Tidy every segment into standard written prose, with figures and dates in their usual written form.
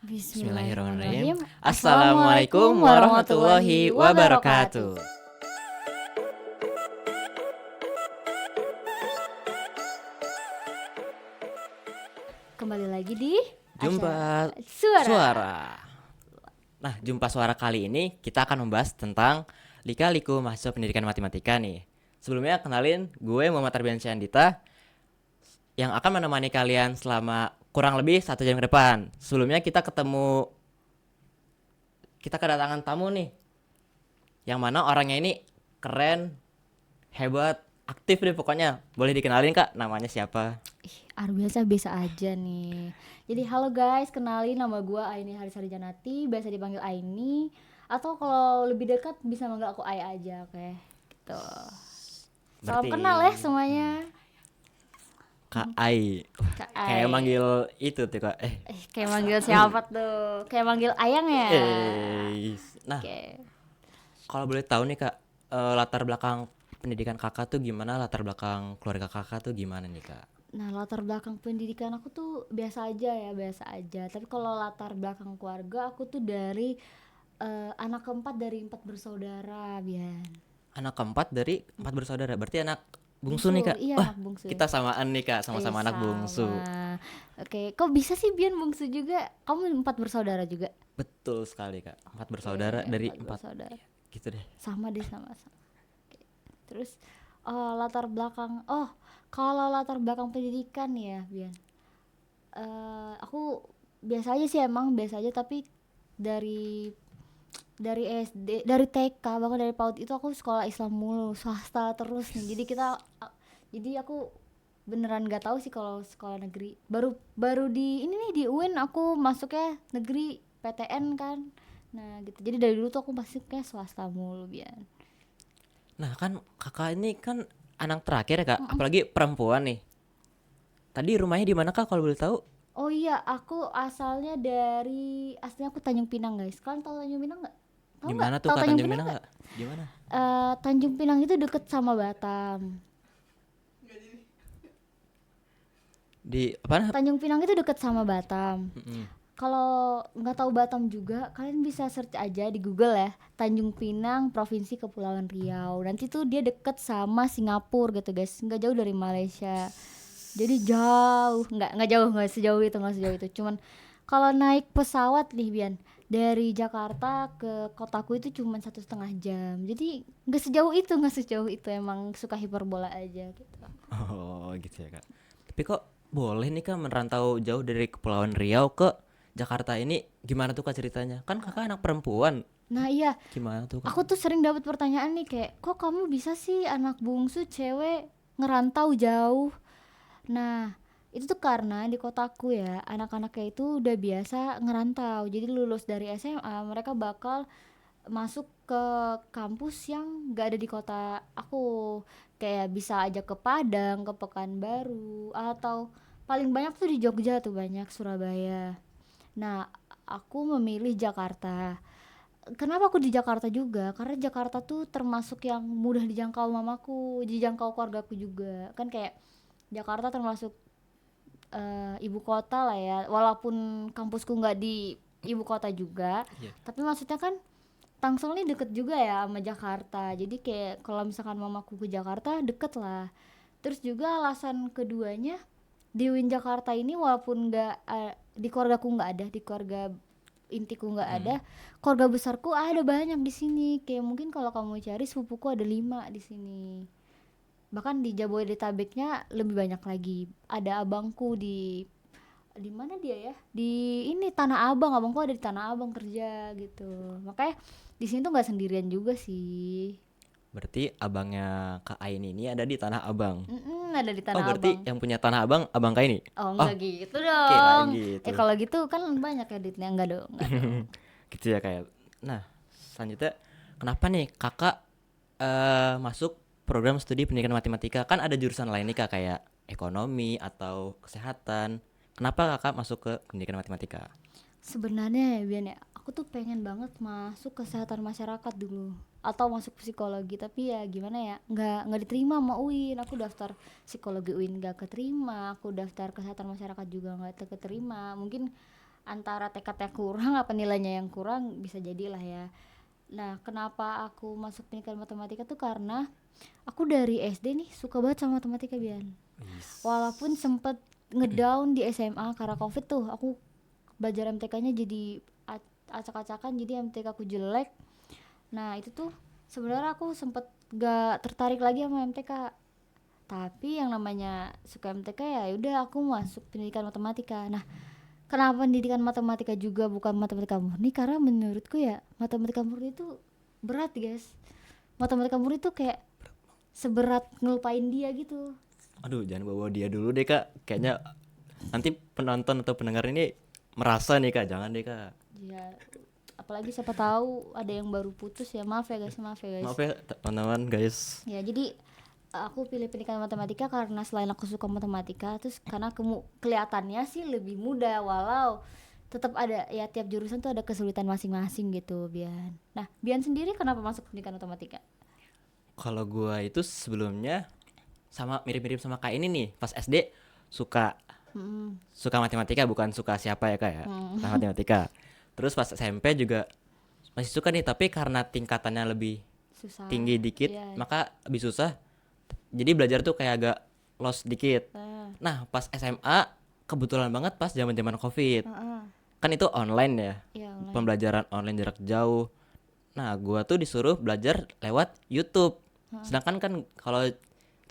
Bismillahirrahmanirrahim. Bismillahirrahmanirrahim. Assalamualaikum warahmatullahi wabarakatuh. Kembali lagi di Jumpa acara Suara. suara. Nah, jumpa suara kali ini kita akan membahas tentang lika-liku mahasiswa pendidikan matematika nih. Sebelumnya kenalin, gue Muhammad Arbiansyah Andita yang akan menemani kalian selama kurang lebih 1 jam ke depan. Sebelumnya kita kedatangan tamu nih, yang mana orangnya ini keren, hebat, aktif deh pokoknya. Boleh dikenalin Kak, namanya siapa? Biasa aja nih. Jadi halo guys, kenalin nama gue Aini Harisari Janati, biasa dipanggil Aini. Atau kalau lebih dekat bisa manggil aku Ai aja, oke? Gitu. Salam Berarti kenal ya semuanya. Kak Ai. Kak Kayak Ai. manggil itu tuh Kak. Kayak manggil siapa tuh? Kayak manggil Ayang ya? Nah, Oke. kalau boleh tahu nih Kak, latar belakang pendidikan Kakak tuh gimana? Latar belakang keluarga Kakak tuh gimana nih Kak? Nah, latar belakang pendidikan aku tuh biasa aja. Tapi kalau latar belakang keluarga aku tuh dari anak keempat dari 4 bersaudara, Bian. Anak keempat dari 4 bersaudara. Berarti anak bungsu nih Kak. Iya, Wah, anak bungsu. kita samaan nih Kak, sama-sama anak bungsu. Sama. Oke, kok bisa sih Bian bungsu juga? Kamu 4 bersaudara juga? Betul sekali Kak. 4 bersaudara dari 4. bersaudara. Gitu deh. Sama deh, sama. Oke. Terus latar belakang. Kalau latar belakang pendidikan ya, Bian. Aku biasa aja tapi dari SD, dari TK bahkan dari PAUD itu aku sekolah Islam mulu, swasta terus nih. Jadi aku beneran nggak tahu sih kalau sekolah negeri. Baru di ini nih di UIN aku masuknya negeri PTN kan. Nah gitu. Jadi dari dulu tuh aku masuknya swasta mulu, Bian. Nah, kan Kakak ini kan anak terakhir ya Kak, apalagi perempuan nih. Tadi rumahnya di mana Kak kalau boleh tahu? Oh iya, aslinya aku Tanjung Pinang guys. Kalian tahu Tanjung Pinang nggak? Tahu nggak? Gimana tuh Tahu Kak, Tanjung Tanjung Pinang Pinang nggak? nggak? Gimana? Tanjung Pinang itu deket sama Batam. Di apa? Tanjung Pinang itu deket sama Batam. Mm-mm. Kalau nggak tahu Batam juga, kalian bisa search aja di Google ya, Tanjung Pinang, Provinsi Kepulauan Riau. Nanti tuh dia deket sama Singapura gitu guys, nggak jauh dari Malaysia. Jadi jauh, nggak jauh, nggak sejauh itu. Cuman kalau naik pesawat nih Bian, dari Jakarta ke kotaku itu cuma 1,5 jam. Jadi nggak sejauh itu, emang suka hiperbola aja gitu. Oh, gitu ya Kak. Tapi kok boleh nih Kak merantau jauh dari Kepulauan Riau ke Jakarta ini, gimana tuh Kak ceritanya? Kan Kakak anak perempuan. Nah iya, Gimana tuh Kak? aku tuh sering dapat pertanyaan nih kayak, kok kamu bisa sih anak bungsu cewek ngerantau jauh? Nah, itu tuh karena di kotaku ya, anak-anaknya itu udah biasa ngerantau. Jadi lulus dari SMA, mereka bakal masuk ke kampus yang gak ada di kota aku. Kayak bisa aja ke Padang, ke Pekanbaru, atau paling banyak tuh di Jogja tuh banyak, Surabaya. Nah, aku memilih Jakarta. Kenapa aku di Jakarta juga? Karena Jakarta tuh termasuk yang mudah dijangkau mamaku, dijangkau keluargaku juga. Kan kayak Jakarta termasuk ibu kota lah ya. Walaupun kampusku nggak di ibu kota juga, Iya. tapi maksudnya kan Tangsel nih deket juga ya sama Jakarta. Jadi kayak kalau misalkan mamaku ke Jakarta deket lah. Terus juga alasan keduanya di UIN Jakarta ini walaupun nggak di keluargaku nggak ada, di keluarga intiku nggak ada, keluarga besarku ada banyak di sini. Kayak mungkin kalau kamu cari sepupuku ada 5 di sini. Bahkan di Jabodetabeknya lebih banyak lagi. Ada abangku di mana dia ya? Di ini Tanah Abang, abangku ada di Tanah Abang kerja gitu. Makanya di sini tuh nggak sendirian juga sih. Berarti abangnya Kak Ain ini ada di Tanah Abang. Ada di Oh, Tanah berarti Abang. yang punya Tanah Abang abang Kak ini? Oh Oh, enggak gitu kirain dong. gitu. Kalau gitu kan banyak editnya. Enggak dong. Gitu ya kayak. Nah, selanjutnya kenapa nih Kakak masuk program studi pendidikan matematika? Kan ada jurusan lain nih Kak, kayak ekonomi atau kesehatan. Kenapa Kakak masuk ke pendidikan matematika? Sebenarnya ya Bian ya, aku tuh pengen banget masuk kesehatan masyarakat dulu atau masuk psikologi, tapi ya gimana ya, nggak diterima sama UIN. Aku daftar psikologi UIN nggak keterima, aku daftar kesehatan masyarakat juga nggak keterima. Mungkin antara tekadnya kurang apa nilainya yang kurang, bisa jadilah ya. Nah, kenapa aku masuk pendidikan matematika tuh karena aku dari SD nih suka banget sama matematika, Bian. Walaupun sempet ngedown di SMA karena COVID tuh, aku belajar MTK-nya jadi acak-acakan, jadi MTK aku jelek. Nah, itu tuh sebenarnya aku sempet gak tertarik lagi sama MTK. Tapi yang namanya suka MTK ya udah aku masuk pendidikan matematika. Nah, kenapa pendidikan matematika juga bukan matematika murni? Karena menurutku ya matematika murni itu berat, guys. Matematika murni itu kayak seberat ngelupain dia gitu. Aduh, jangan bawa dia dulu deh kak, kayaknya nanti penonton atau pendengar ini merasa nih kak, jangan deh kak. Ya, apalagi siapa tahu ada yang baru putus ya. Maaf ya guys, maaf ya guys. Maaf ya teman-teman guys. Ya, jadi aku pilih pendidikan matematika karena selain aku suka matematika, terus karena kelihatannya sih lebih mudah, walau tetap ada ya, tiap jurusan tuh ada kesulitan masing-masing gitu, Bian. Nah, Bian sendiri kenapa masuk pendidikan matematika? Kalau gua itu sebelumnya sama mirip-mirip sama kak ini nih, pas SD suka suka matematika, bukan suka siapa ya kak ya, suka matematika. Terus pas SMP juga masih suka nih, tapi karena tingkatannya lebih Susah. tinggi dikit, Iya. maka lebih susah. Jadi belajar tuh kayak agak lost dikit. Nah, pas SMA kebetulan banget pas zaman-zaman COVID. Kan itu online ya. Iya, online. Pembelajaran online jarak jauh. Nah, gua tuh disuruh belajar lewat YouTube. Sedangkan kan kalau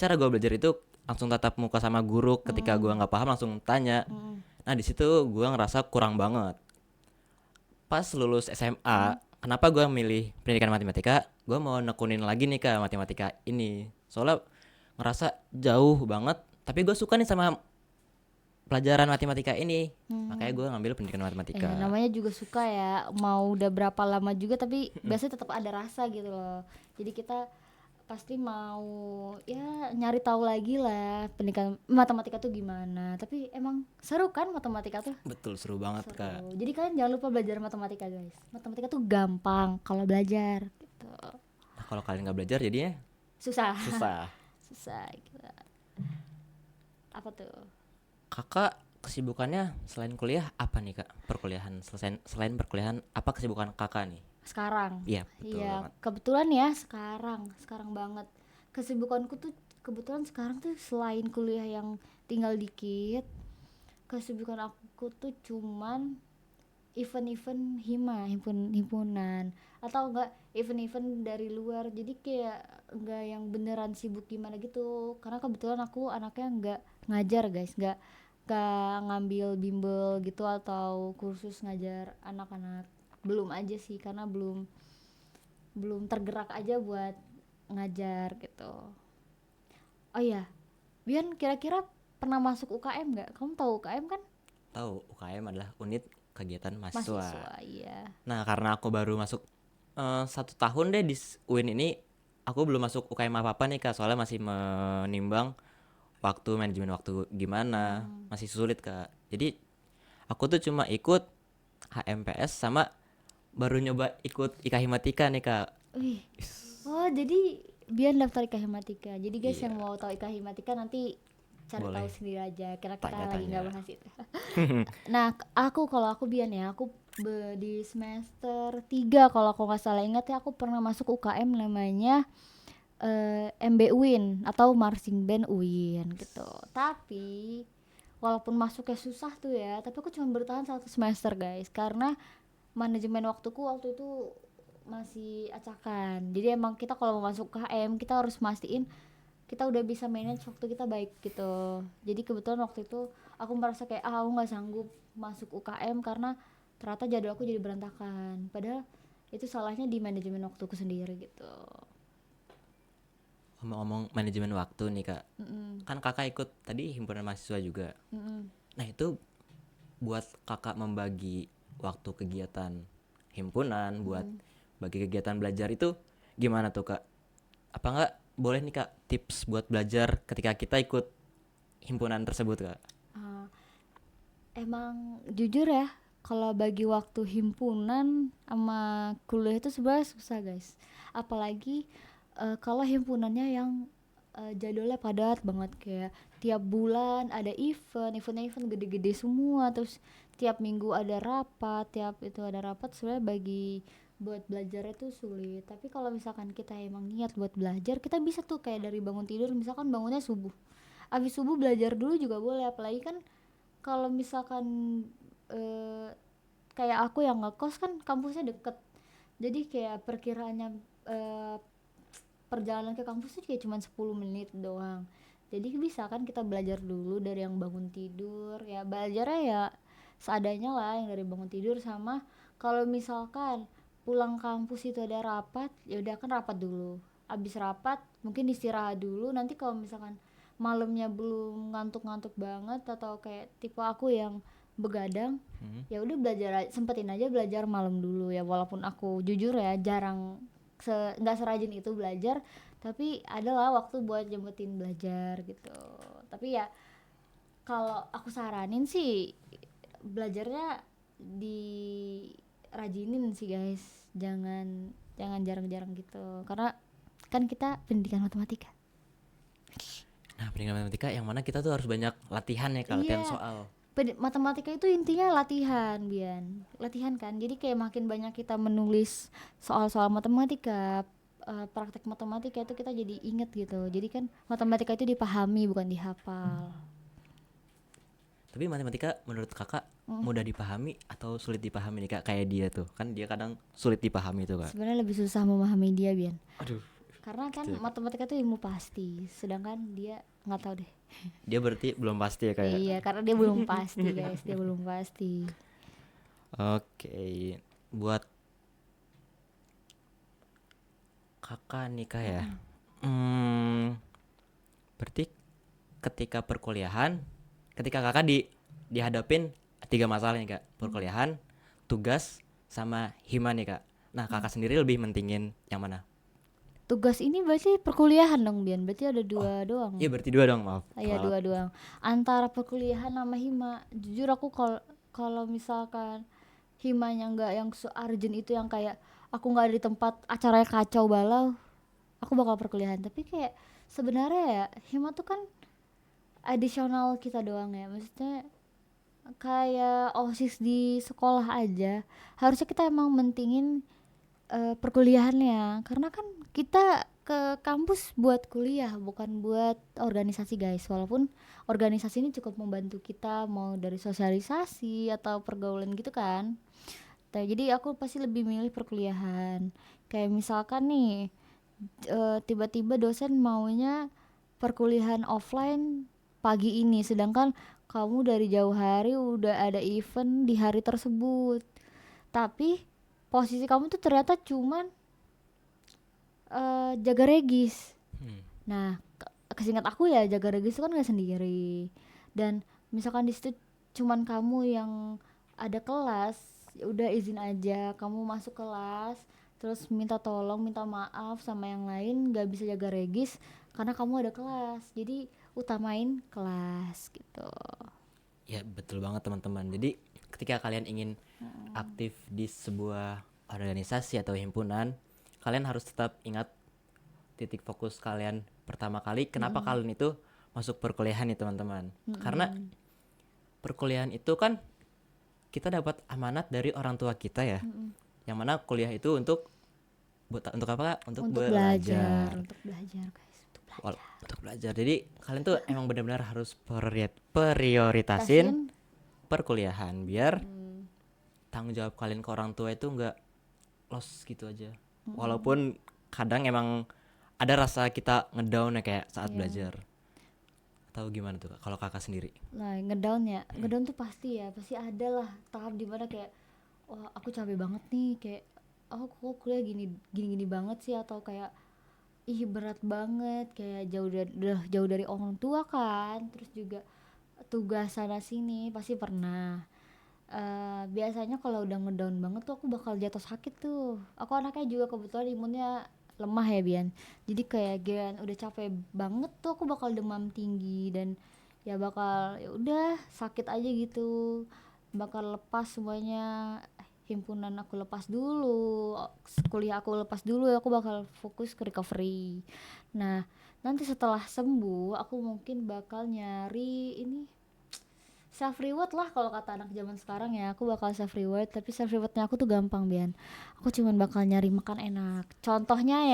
cara gua belajar itu langsung tatap muka sama guru, ketika gua nggak paham langsung tanya. Nah, di situ gua ngerasa kurang banget. Pas lulus SMA, kenapa gua milih pendidikan matematika? Gua mau nekunin lagi nih ke matematika ini. Soalnya ngerasa jauh banget, tapi gue suka nih sama pelajaran matematika ini. Makanya gue ngambil pendidikan matematika. Namanya juga suka ya, mau udah berapa lama juga tapi biasanya tetap ada rasa gitu loh. Jadi kita pasti mau ya nyari tahu lagi lah pendidikan matematika tuh gimana. Tapi emang seru kan matematika tuh? Betul, seru banget kak. Seru. Jadi kalian jangan lupa belajar matematika, guys. Matematika tuh gampang kalau belajar gitu. Nah, kalau kalian nggak belajar jadinya Susah. susah. Susah gitu. Apa tuh? Kakak kesibukannya selain kuliah apa nih kak? Perkuliahan, selain perkuliahan apa kesibukan kakak nih? Sekarang. Iya, betul Iya, banget. kebetulan ya sekarang banget. Kesibukanku tuh kebetulan sekarang tuh selain kuliah yang tinggal dikit, kesibukan aku tuh cuman event-event himpunan atau enggak event-event dari luar. Jadi kayak enggak yang beneran sibuk gimana gitu. Karena kebetulan aku anaknya enggak ngajar, guys, enggak ngambil bimbel gitu atau kursus ngajar anak-anak. Belum aja sih, karena belum tergerak aja buat ngajar gitu. Oh iya, Bian kira-kira pernah masuk UKM nggak? Kamu tahu UKM kan? Tahu, UKM adalah unit kegiatan mahasiswa. Mahasiswa, iya. Nah, karena aku baru masuk 1 tahun deh di UIN ini, aku belum masuk UKM apa-apa nih kak, soalnya masih menimbang waktu, manajemen waktu gimana, masih sulit kak. Jadi aku tuh cuma ikut HMPS sama baru nyoba ikut IKA Himatika nih kak. Wih. Oh, jadi Bian daftar IKA Himatika. Jadi guys Iya. yang mau tahu IKA Himatika nanti cari Boleh tahu sendiri aja. Karena kita lagi tanya-tanya. nggak bahas itu. Nah, kalau aku Bian ya, aku di semester 3 kalau aku nggak salah ingat ya, aku pernah masuk UKM namanya MB UIN atau Marching Band UIN gitu. Tapi walaupun masuknya susah tuh ya, tapi aku cuma bertahan 1 semester, guys, karena manajemen waktuku waktu itu masih acakan. Jadi emang kita kalau mau masuk KM kita harus mastiin kita udah bisa manage waktu kita baik gitu. Jadi kebetulan waktu itu aku merasa kayak aku nggak sanggup masuk UKM karena ternyata jadwalku jadi berantakan. Padahal itu salahnya di manajemen waktuku sendiri gitu. Ngomong-ngomong manajemen waktu nih kak, kan kakak ikut tadi himpunan mahasiswa juga. Nah itu buat kakak membagi waktu kegiatan himpunan buat bagi kegiatan belajar itu gimana tuh kak? Apa nggak boleh nih kak tips buat belajar ketika kita ikut himpunan tersebut kak? Emang jujur ya, kalau bagi waktu himpunan sama kuliah itu sebenarnya susah, guys. Apalagi kalau himpunannya yang jadwalnya padat banget, kayak tiap bulan ada event gede-gede semua, terus tiap minggu ada rapat, tiap itu ada rapat, sebenarnya bagi buat belajar itu sulit. Tapi kalau misalkan kita emang niat buat belajar, kita bisa tuh kayak dari bangun tidur, misalkan bangunnya subuh, abis subuh belajar dulu juga boleh. Apalagi kan kalau misalkan eh, kayak aku yang ngekos kan kampusnya deket, jadi kayak perkiraannya eh, perjalanan ke kampus tuh kayak cuma 10 menit doang. Jadi bisa kan kita belajar dulu dari yang bangun tidur, ya belajarnya ya seadanya lah yang dari bangun tidur. Sama kalau misalkan pulang kampus itu ada rapat, ya udah kan rapat dulu. Abis rapat mungkin istirahat dulu. Nanti kalau misalkan malamnya belum ngantuk-ngantuk banget atau kayak tipe aku yang begadang, ya udah sempetin aja belajar malam dulu ya. Walaupun aku jujur ya jarang nggak serajin itu belajar, tapi adalah waktu buat jemputin belajar gitu. Tapi ya kalau aku saranin sih belajarnya dirajinin sih guys, jangan jangan jarang-jarang gitu, karena kan kita pendidikan matematika. Nah, pendidikan matematika yang mana kita tuh harus banyak latihan ya, Kak, latihan Iya, soal. matematika itu intinya latihan, Bian. Latihan kan. Jadi kayak makin banyak kita menulis soal-soal matematika, praktek matematika itu kita jadi inget gitu. Jadi kan matematika itu dipahami bukan dihafal. Tapi matematika menurut kakak mudah dipahami atau sulit dipahami nih, Kak? Kayak dia tuh kan dia kadang sulit dipahami tuh, Kak. Sebenarnya lebih susah memahami dia, Bian. Aduh, Karena kan gitu ya, Kak. matematika itu ilmu pasti, sedangkan dia nggak tahu deh. Dia berarti belum pasti ya, kayak. Iya, karena dia belum pasti, guys. Dia belum pasti. Oke, buat kakak nih, Kak ya. Berarti ketika perkuliahan, ketika kakak dihadapin 3 masalah nih, Kak. Perkuliahan, tugas, sama hima nih, Kak. Nah, kakak sendiri lebih mentingin yang mana? Tugas ini berarti perkuliahan dong, Bian. Berarti ada dua doang. Iya, berarti dua dong, maaf. Iya, Kelewat. dua doang. Antara perkuliahan sama hima, jujur aku kalau misalkan himanya nggak yang se-urgent itu, yang kayak aku nggak ada di tempat acaranya kacau balau, aku bakal perkuliahan. Tapi kayak sebenarnya ya hima tuh kan additional kita doang ya, maksudnya kayak OSIS di sekolah aja. Harusnya kita emang mentingin perkuliahannya, karena kan kita ke kampus buat kuliah bukan buat organisasi guys. Walaupun organisasi ini cukup membantu kita mau dari sosialisasi atau pergaulan gitu kan. Nah, jadi aku pasti lebih milih perkuliahan. Kayak misalkan nih tiba-tiba dosen maunya perkuliahan offline pagi ini, sedangkan kamu dari jauh hari udah ada event di hari tersebut, tapi posisi kamu tuh ternyata cuman jaga regis. Nah, kesingkat aku ya jaga regis itu kan gak sendiri. Dan misalkan di situ cuman kamu yang ada kelas, ya udah izin aja kamu masuk kelas, terus minta tolong, minta maaf sama yang lain gak bisa jaga regis karena kamu ada kelas. Jadi utamain kelas gitu. Ya, betul banget teman-teman. Jadi ketika kalian ingin aktif di sebuah organisasi atau himpunan, kalian harus tetap ingat titik fokus kalian pertama kali kenapa kalian itu masuk perkuliahan nih, teman-teman. Karena perkuliahan itu kan kita dapat amanat dari orang tua kita ya. Yang mana kuliah itu untuk apa, Kak? Untuk belajar. Untuk belajar guys, untuk belajar. Untuk belajar. Jadi kalian tuh emang benar-benar harus prioritasin perkuliahan biar tanggung jawab kalian ke orang tua itu nggak lost gitu aja. Walaupun kadang emang ada rasa kita ngedown ya kayak saat belajar. Atau gimana tuh, Kak, kalau kakak sendiri? Nah, ngedown tuh pasti ada lah tahap dimana kayak wah aku capek banget nih, kayak oh kok kuliah gini gini gini banget sih, atau kayak ih berat banget, kayak udah jauh dari orang tua kan, terus juga tugas sana sini pasti pernah. Biasanya kalau udah ngedown banget tuh aku bakal jatuh sakit tuh. Aku anaknya juga kebetulan imunnya lemah ya Bian, jadi kayak Gian udah capek banget tuh aku bakal demam tinggi, dan ya bakal ya udah sakit aja gitu, bakal lepas semuanya, himpunan aku lepas dulu, kuliah aku lepas dulu, aku bakal fokus ke recovery. Nah, nanti setelah sembuh aku mungkin bakal nyari ini self reward lah kalau kata anak zaman sekarang ya. Aku bakal self reward, tapi self rewardnya aku tuh gampang Bian. Aku cuman bakal nyari makan enak. Contohnya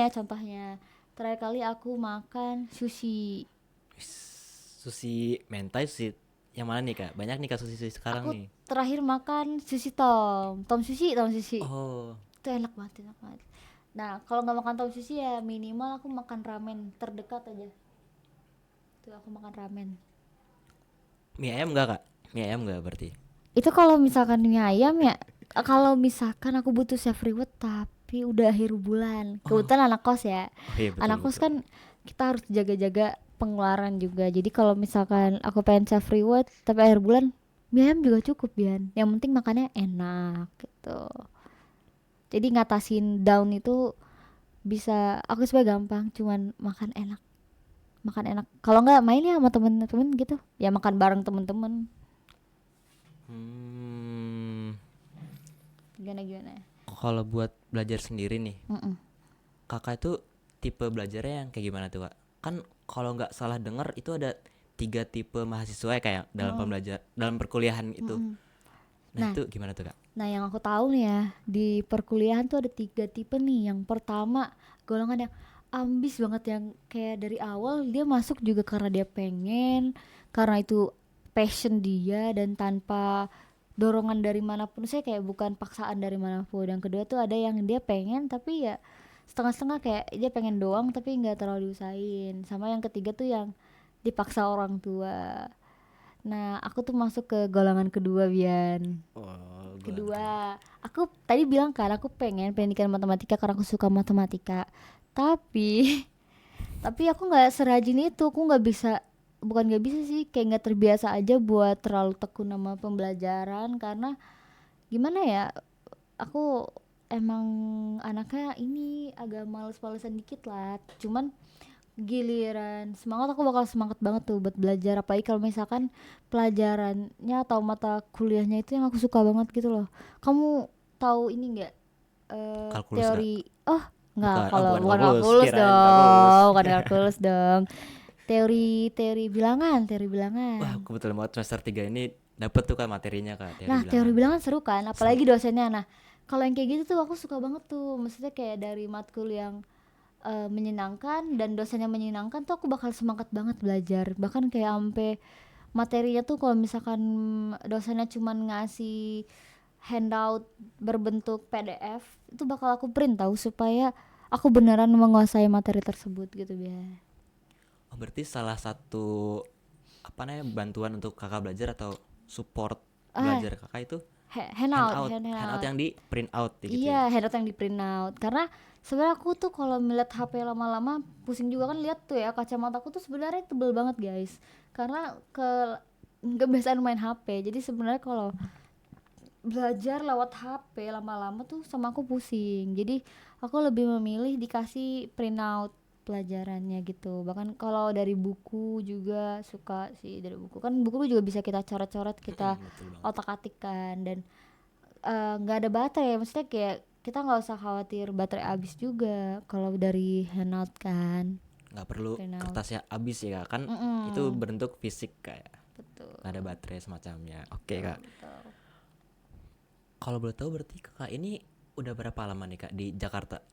terakhir kali aku makan sushi. Sushi mentai, sushi yang mana nih kak? Banyak nih kak sushi sekarang Aku nih. terakhir makan sushi tom sushi. Oh, Itu enak banget, enak banget. Nah kalau nggak makan tom sushi ya minimal aku makan ramen terdekat aja. Tuh aku makan ramen. mie ayam enggak kak? Mie ayam enggak berarti? Itu kalau misalkan mie ayam ya, kalau misalkan aku butuh self reward tapi udah akhir bulan. Oh, Kebetulan anak kos ya. oh iya betul Anak kos betul. kan kita harus jaga-jaga pengeluaran juga. Jadi kalau misalkan aku pengen self reward tapi akhir bulan, mie ayam juga cukup Bian. Yang penting makannya enak gitu. Jadi ngatasin down itu bisa aku sebenarnya gampang, cuman makan enak. Makan enak. Kalau nggak main ya sama temen-temen gitu. Ya makan bareng temen-temen. Hmm, Gimana gimana. kalau buat belajar sendiri nih, Mm-mm. kakak itu tipe belajarnya yang kayak gimana tuh kak? Kan kalau nggak salah dengar itu ada 3 tipe mahasiswa ya kayak dalam Mm-mm. pembelajar dalam perkuliahan itu. Mm-mm. Nah Nah, itu gimana tuh kak? yang aku tahu nih ya, di perkuliahan tuh ada 3 tipe nih. Yang pertama, golongan yang ambis banget, yang kayak dari awal dia masuk juga karena dia pengen, karena itu passion dia dan tanpa dorongan dari manapun. Saya kayak bukan paksaan dari manapun. Yang kedua tuh ada yang dia pengen tapi ya setengah-setengah, kayak dia pengen doang tapi nggak terlalu diusahain. Sama yang ketiga tuh yang dipaksa orang tua. Nah, aku tuh masuk ke golongan kedua, Bian. Oh, golongan kedua. Kedua, aku tadi bilang kan aku pengen pendidikan matematika karena aku suka matematika. Tapi tapi aku nggak serajin itu, aku nggak bisa, bukan nggak bisa sih, kayak nggak terbiasa aja buat terlalu tekun sama pembelajaran karena gimana ya, aku emang anaknya ini agak males-malesan dikit lah. Cuman giliran semangat aku bakal semangat banget tuh buat belajar, apalagi kalau misalkan pelajarannya atau mata kuliahnya itu yang aku suka banget gitu loh. Kamu tahu ini nggak, Kalkulus kak? teori, oh nggak, Bukan, oh kalau bukan bukan kalkulus, kalkulus kirain kalkulus. dong, bukan kalkulus dong, teori teori bilangan. Wah kebetulan banget semester 3 ini dapet tuh kak materinya kak teori Nah teori bilangan. bilangan seru kan, Seru. apalagi dosennya. Nah kalau yang kayak gitu tuh aku suka banget tuh, maksudnya kayak dari matkul yang menyenangkan dan dosennya menyenangkan tuh aku bakal semangat banget belajar. Bahkan kayak ampe materinya tuh kalau misalkan dosennya cuman ngasih handout berbentuk PDF, itu bakal aku print tahu supaya aku beneran menguasai materi tersebut gitu ya. Oh berarti salah satu apa namanya bantuan untuk kakak belajar atau support Ah, belajar kakak itu handout, handout handout. yang di print out gitu ya. Iya, handout yang di print out. Karena sebenarnya aku tuh kalau melihat HP lama-lama pusing juga kan, lihat tuh ya kacamataku tuh sebenarnya tebel banget guys. Karena kebiasaan main HP. Jadi sebenarnya kalau belajar lewat HP lama-lama tuh sama aku pusing. Jadi aku lebih memilih dikasih print out pelajarannya gitu. Bahkan kalau dari buku juga suka sih, dari buku. Kan buku juga bisa kita coret-coret, kita Betul banget. otak-atik kan, dan nggak ada baterai, maksudnya kayak kita nggak usah khawatir baterai habis juga kalau dari handout kan, Nggak perlu handout. kertasnya habis ya kak kan itu Mm-mm. bentuk fisik kayak Betul, nggak ada baterai semacamnya. Oke betul, kak. betul. Kalau boleh tahu berarti kakak ini udah berapa lama nih kak di Jakarta?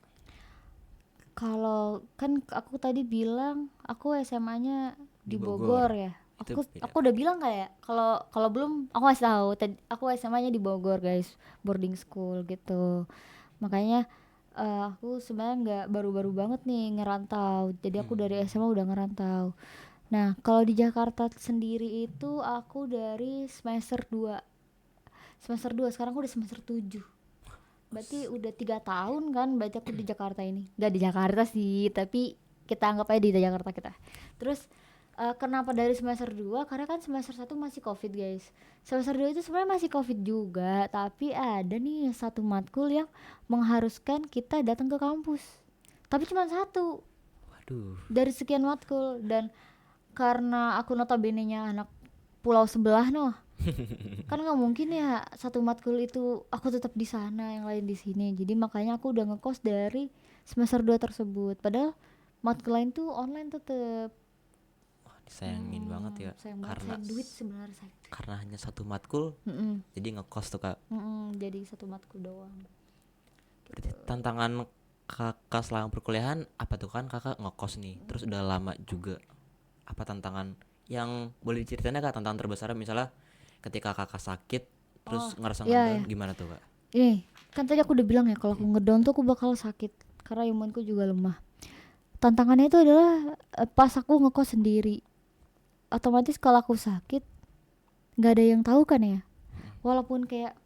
Kalau kan aku tadi bilang aku SMA-nya Di di Bogor. Bogor ya. Itu beda. Aku udah bilang kayak, kalau kalau belum aku kasih tahu tadi, aku SMA-nya di Bogor guys, boarding school gitu. Makanya aku sebenarnya nggak baru-baru banget nih ngerantau. Jadi aku dari SMA udah ngerantau. Nah, kalau di Jakarta sendiri itu aku dari semester 2. Semester 2, sekarang aku udah semester 7. Berarti udah 3 tahun kan, berarti aku di Jakarta ini. Gak di Jakarta sih, tapi kita anggap aja di Jakarta kita. Terus kenapa dari semester 2? Karena kan semester 1 masih Covid, guys. Semester 2 itu sebenarnya masih Covid juga, tapi ada nih satu matkul yang mengharuskan kita datang ke kampus. Tapi cuma satu Waduh. dari sekian matkul, dan karena aku notabene-nya anak pulau sebelah noh, kan nggak mungkin ya satu matkul itu aku tetap di sana yang lain di sini. Jadi makanya aku udah ngekos dari semester 2 tersebut, padahal matkul lain tuh online tetep. disayangin banget ya, sayang banget, karena sayang duit sebenarnya saya. karena hanya satu matkul Mm-mm. jadi ngekos tuh kak. Jadi satu matkul doang. Berarti tantangan kakak selama perkuliahan apa tuh, kan kakak ngekos nih terus udah lama juga, apa tantangan yang boleh diceritain kak, tantangan terbesar misalnya ketika kakak sakit Oh, terus ngerasa iya ya. ngedown gimana tuh kak? Ini kan tadi aku udah bilang ya kalau aku ngedown tuh aku bakal sakit karena imunku juga lemah. Tantangannya itu adalah pas aku ngekos sendiri. Otomatis kalau aku sakit nggak ada yang tahu kan ya. Walaupun kayak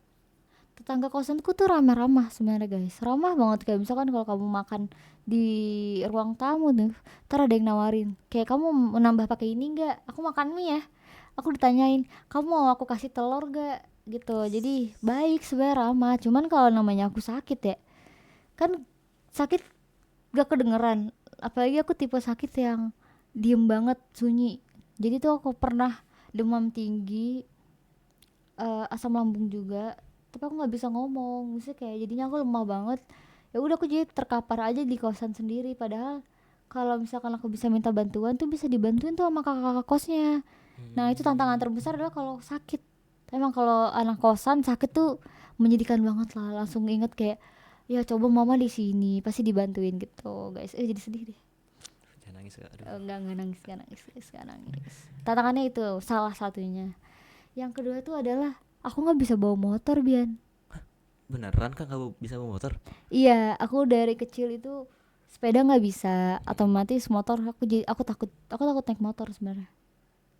tetangga kosanku tuh ramah-ramah sebenarnya guys, ramah banget. Kayak misalkan kalau kamu makan di ruang tamu tuh, ntar ada yang nawarin kayak, kamu menambah pakai ini nggak, aku makan mie ya, aku ditanyain kamu mau aku kasih telur gak gitu. Jadi baik sebenarnya, ramah. Cuman kalau namanya aku sakit ya kan, sakit gak kedengeran, apalagi aku tipe sakit yang diem banget, sunyi. Jadi tuh aku pernah demam tinggi, asam lambung juga, tapi aku nggak bisa ngomong. Maksudnya kayak jadinya aku lemah banget. Ya udah aku jadi terkapar aja di kosan sendiri, padahal kalau misalkan aku bisa minta bantuan tuh bisa dibantuin tuh sama kakak-kakak kosnya. Nah itu tantangan terbesar adalah kalau sakit. Emang kalau anak kosan sakit tuh menyedihkan banget lah, langsung inget kayak ya coba mama di sini pasti dibantuin gitu guys. Jadi sedih deh. Jangan nangis kak, aduh. Enggak nangis, enggak nangis guys, enggak nangis. Tantangannya itu salah satunya. Yang kedua tuh adalah aku nggak bisa bawa motor, Bian. Beneran kak nggak bisa bawa motor? Iya, aku dari kecil itu sepeda nggak bisa, otomatis motor aku takut naik motor sebenarnya.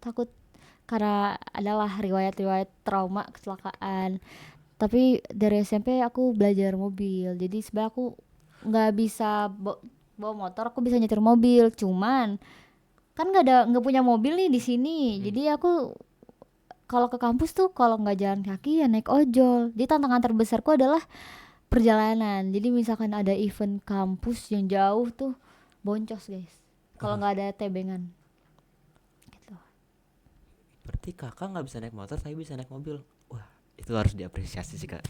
Takut karena adalah riwayat-riwayat trauma kecelakaan. Tapi dari SMP aku belajar mobil, jadi sebenarnya aku nggak bisa bawa motor, aku bisa nyetir mobil. Cuman kan nggak punya mobil nih di sini, jadi aku kalau ke kampus tuh kalau nggak jalan kaki ya naik ojol. Jadi tantangan terbesarku adalah perjalanan. Jadi misalkan ada event kampus yang jauh tuh boncos guys, kalau nggak ada tebengan gitu. Berarti kakak nggak bisa naik motor tapi bisa naik mobil. Wah, itu harus diapresiasi sih kak.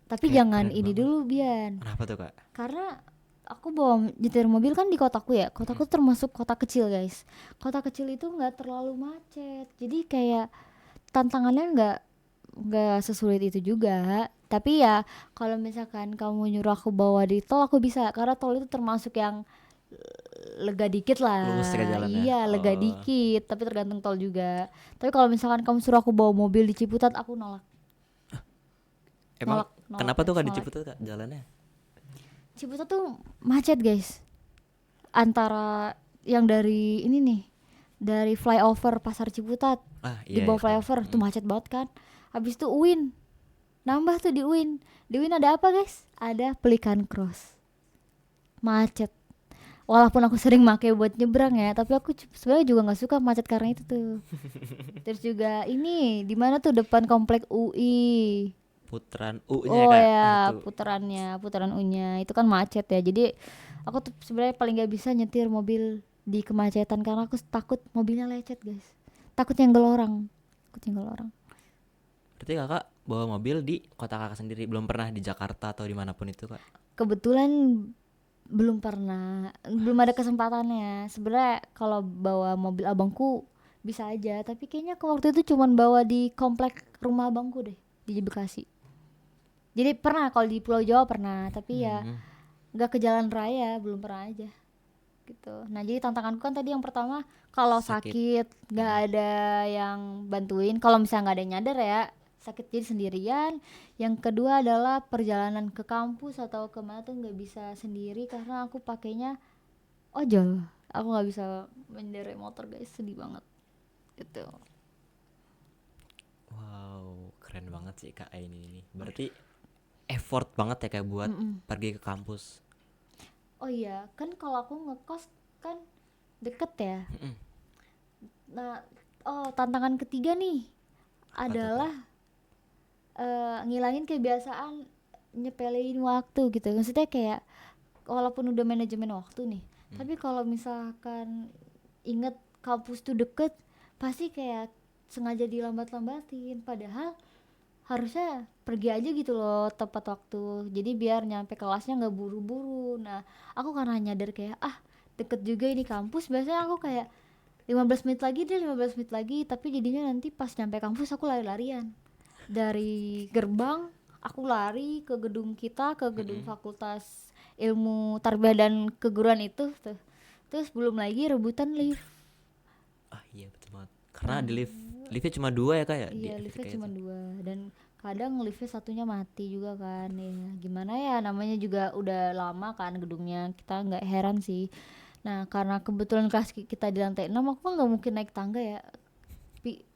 Tapi Kayak jangan keren ini banget. dulu Bian, Kenapa tuh kak? karena aku bawa nyetir mobil kan di kotaku ya, kotaku termasuk kota kecil guys. Kota kecil itu nggak terlalu macet, jadi kayak tantangannya nggak sesulit itu juga. Tapi ya kalau misalkan kamu nyuruh aku bawa di tol, aku bisa, karena tol itu termasuk yang lega dikit Luwes ya lah. jalannya. Iya, lega Oh, dikit, tapi tergantung tol juga. Tapi kalau misalkan kamu suruh aku bawa mobil di Ciputat, aku nolak. emang Nolak, nolak kenapa tuh guys, kak di nolak. Ciputat kak jalannya? Ciputat tuh macet guys, antara yang dari ini nih, dari flyover Pasar Ciputat, Ah di iya, iya bawah tahu. flyover tuh macet banget kan. Habis itu UIN, nambah tuh di UIN. Di UIN ada apa guys? Ada Pelikan Cross, macet. Walaupun aku sering make buat nyebrang ya, tapi aku sebenarnya juga nggak suka macet karena itu tuh. Terus juga ini di mana tuh, depan komplek UI. Putaran U-nya Oh kak. Ah ya, itu. putaran U-nya itu kan macet ya. Jadi aku tuh sebenarnya paling gak bisa nyetir mobil di kemacetan karena aku takut mobilnya lecet guys. Takut nyenggol orang. Takut nyenggol orang. Berarti kakak bawa mobil di kota kakak sendiri, belum pernah di Jakarta atau dimanapun itu kak? Kebetulan belum pernah, belum ada kesempatannya. Sebenarnya kalau bawa mobil abangku bisa aja, tapi kayaknya ke waktu itu cuman bawa di komplek rumah abangku deh di Bekasi. Jadi pernah kalau di Pulau Jawa pernah, tapi ya nggak ke jalan raya, belum pernah aja gitu. Nah jadi tantanganku kan tadi yang pertama, kalau Sakit. sakit nggak ada yang bantuin, kalau misalnya nggak ada yang nyadar ya sakit jadi sendirian. Yang kedua adalah perjalanan ke kampus atau kemana tuh nggak bisa sendiri karena aku pakainya ojol, aku nggak bisa mengendarai motor guys, sedih banget gitu. Wow, keren banget sih kak ini. Berarti effort banget ya kayak buat pergi ke kampus. Oh iya kan kalau aku ngekos kan deket ya. Nah, oh tantangan ketiga nih Apa tuh kak? adalah ngilangin kebiasaan nyepelein waktu gitu. Maksudnya kayak walaupun udah manajemen waktu nih, tapi kalau misalkan inget kampus tuh deket, pasti kayak sengaja dilambat-lambatin. Padahal harusnya pergi aja gitu loh tepat waktu. Jadi biar nyampe kelasnya nggak buru-buru. Nah, aku karena nyadar kayak deket juga ini kampus, biasanya aku kayak 15 menit lagi, tapi jadinya nanti pas nyampe kampus aku lari-larian dari gerbang, aku lari ke gedung kita, ke gedung fakultas ilmu tarbiyah dan keguruan itu tuh. Terus belum lagi rebutan lift. Ah iya betul banget. Karena di liftnya cuma 2 ya kak ya di Iya, liftnya FITK cuma itu. 2 dan kadang liftnya satunya mati juga kan. Ya gimana ya, namanya juga udah lama kan gedungnya, kita nggak heran sih. Nah karena kebetulan kelas kita di lantai 6, aku kan nggak mungkin naik tangga ya.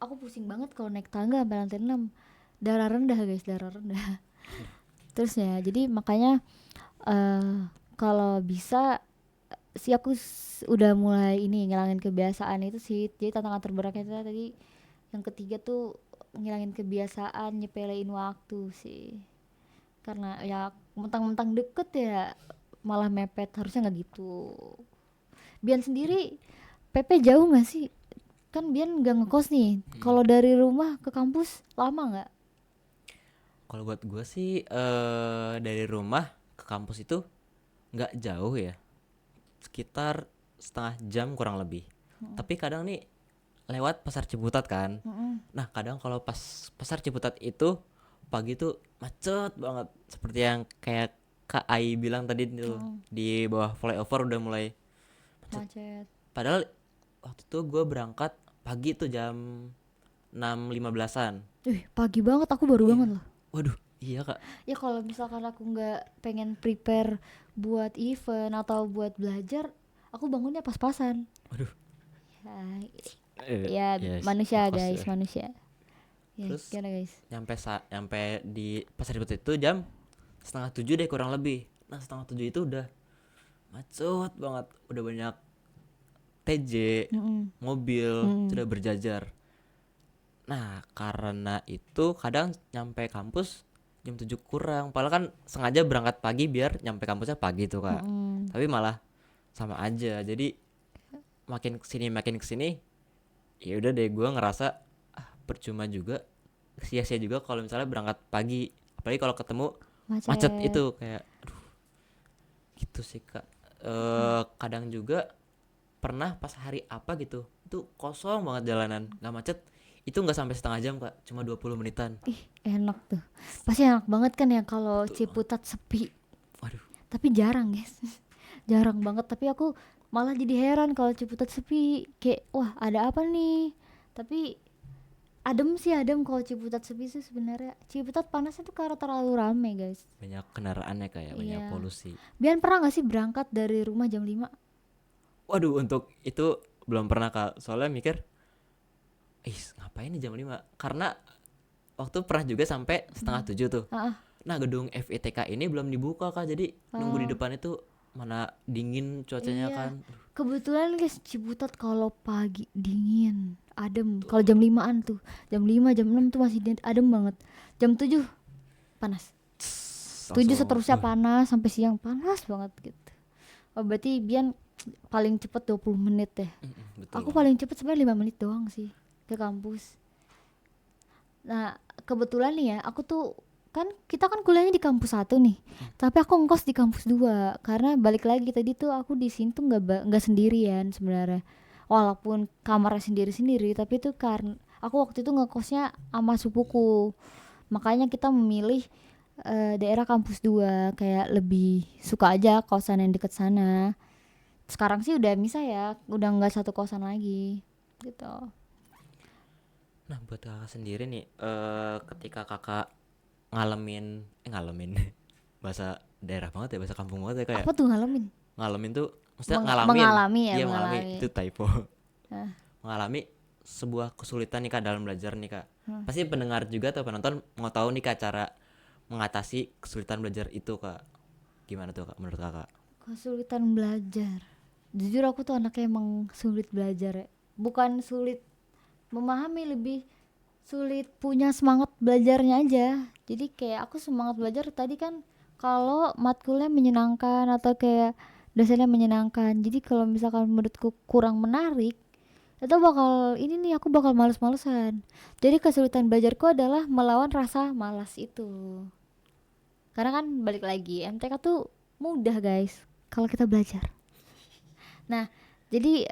Aku pusing banget kalau naik tangga sampai lantai 6. Darah rendah guys, darah rendah. Terus ya jadi makanya kalau bisa sih aku udah mulai ini ngilangin kebiasaan itu sih. Jadi tantangan terberatnya tadi yang ketiga tuh ngilangin kebiasaan nyepelein waktu sih, karena ya mentang-mentang deket ya malah mepet, harusnya nggak gitu. Bian sendiri PP jauh nggak sih? Kan Bian nggak ngekos nih, kalau dari rumah ke kampus lama nggak? Kalau buat gue sih dari rumah ke kampus itu nggak jauh ya, sekitar setengah jam kurang lebih. Tapi kadang nih lewat pasar Ciputat kan. Nah kadang kalau pas pasar Ciputat itu pagi tuh macet banget, seperti yang kayak Kak Ai bilang tadi tuh, di bawah flyover udah mulai macet. Macet. Padahal waktu itu gue berangkat pagi tuh jam 6.15-an. Pagi banget, aku baru Iya. banget loh. Waduh iya kak. Ya kalau misalkan aku nggak pengen prepare buat event atau buat belajar, aku bangunnya pas-pasan. Waduh. Ya, Eh, ya ya manusia ngekos guys, ya. manusia. Ya Terus gimana guys? nyampe di pasar Ciputat itu jam setengah 7 deh kurang lebih. Nah setengah 7 itu udah macet banget, udah banyak TJ, mobil sudah berjajar. Nah karena itu kadang nyampe kampus jam 7 kurang, padahal kan sengaja berangkat pagi biar nyampe kampusnya pagi tuh kak. Tapi malah sama aja, jadi makin kesini ya udah deh gue ngerasa percuma juga, sia-sia juga kalau misalnya berangkat pagi, apalagi kalau ketemu macet Macet. itu kayak aduh gitu sih kak. Kadang juga pernah pas hari apa gitu itu kosong banget jalanan nggak macet, itu nggak sampai setengah jam kak, cuma 20 menitan. Ih, enak tuh. Pasti enak banget kan ya kalau Betul banget. Ciputat sepi. Waduh. Tapi jarang, guys. Jarang banget, tapi aku malah jadi heran kalau Ciputat sepi. Kayak, wah, ada apa nih? Tapi adem sih, adem kalau Ciputat sepi sih sebenarnya. Ciputat panasnya tuh karena terlalu rame, guys. Banyak kendaraannya kayak banyak Iya. polusi. Bian pernah gak sih berangkat dari rumah jam 5? Waduh untuk itu belum pernah kak, soalnya mikir ngapain nih jam 5, karena waktu pernah juga sampai setengah 7 tuh. Ah, Nah gedung FITK ini belum dibuka kak, jadi nunggu di depan itu mana dingin cuacanya iya. kan. Kebetulan guys, Ciputat kalau pagi dingin, adem. Kalau jam 5-an tuh, jam 5, jam 6 tuh masih adem banget. Jam 7 panas. 7 seterusnya panas sampai siang panas banget gitu. Oh, berarti Bian paling cepet 20 menit deh. Betul Aku banget. paling cepet sebenarnya 5 menit doang sih ke kampus. Nah, kebetulan nih ya, aku tuh kan kita kan kuliahnya di kampus 1 nih. Tapi aku ngkos di kampus 2 karena balik lagi tadi tuh aku di sini tuh nggak sendirian sebenarnya. Walaupun kamarnya sendiri-sendiri, tapi tuh karena aku waktu itu ngekosnya sama sepupuku. Makanya kita memilih daerah kampus 2, kayak lebih suka aja kosan yang deket sana. Sekarang sih udah misah ya, udah nggak satu kosan lagi gitu. Nah buat kakak sendiri nih, ketika kakak ngalamin bahasa daerah banget ya, bahasa kampung banget ya kayak Apa tuh ngalamin? ngalamin tuh maksudnya ngalamin. Mengalami ya, Iya mengalami mengalami. itu typo. Nah, Mengalami sebuah kesulitan nih kak dalam belajar nih kak. Pasti pendengar juga atau penonton mau tahu nih kak cara mengatasi kesulitan belajar itu kak, gimana tuh kak menurut kakak? kesulitan belajar. Jujur aku tuh anaknya emang sulit belajar ya. Bukan sulit memahami, lebih sulit punya semangat belajarnya aja. Jadi kayak aku semangat belajar tadi kan kalau matkulnya menyenangkan atau kayak dosennya menyenangkan. Jadi kalau misalkan menurutku kurang menarik, itu bakal ini nih, aku bakal males-malesan. Jadi kesulitan belajarku adalah melawan rasa malas itu. Karena kan balik lagi MTK tuh mudah guys kalau kita belajar. Nah, Jadi